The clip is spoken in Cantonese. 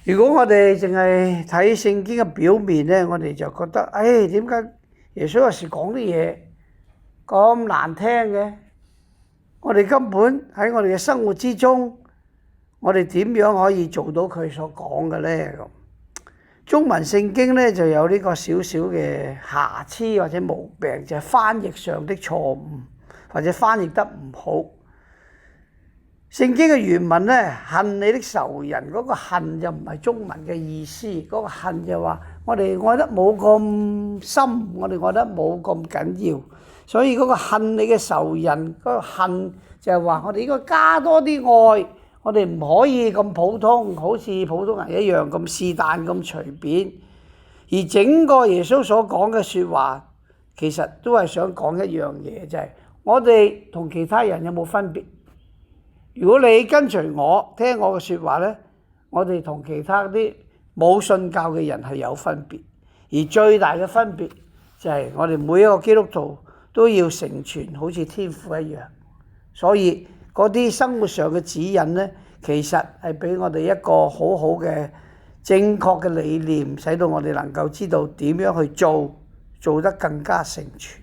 如果我哋淨係睇聖經嘅表面咧，我哋就覺得，點解耶穌有時講啲嘢咁難聽嘅？我哋根本喺我哋嘅生活之中，我哋點樣可以做到佢所講嘅咧？中文聖經咧就有呢個少少嘅瑕疵或者毛病，就係翻譯上的錯誤，或者翻譯得唔好。聖經嘅原文咧，恨你的仇人，嗰個恨就唔係中文嘅意思，嗰個恨就話我哋愛得冇咁深，我哋愛得冇咁緊要，所以嗰個恨你嘅仇人，嗰個恨就係話我哋應該加多啲愛，我哋唔可以咁普通，好似普通人一樣咁是但咁隨便。而整個耶穌所講嘅說話，其實都係想講一樣嘢，就係我哋同其他人有冇分別？如果你跟隨我，聽我嘅說話呢，我哋同其他啲冇信教嘅人係有分別。而最大嘅分別就係我哋每一個基督徒都要成全，好似天父一樣。所以嗰啲生活上嘅指引呢，其實係俾我哋一個好好嘅正確嘅理念，使到我哋能夠知道點樣去做得更加成全。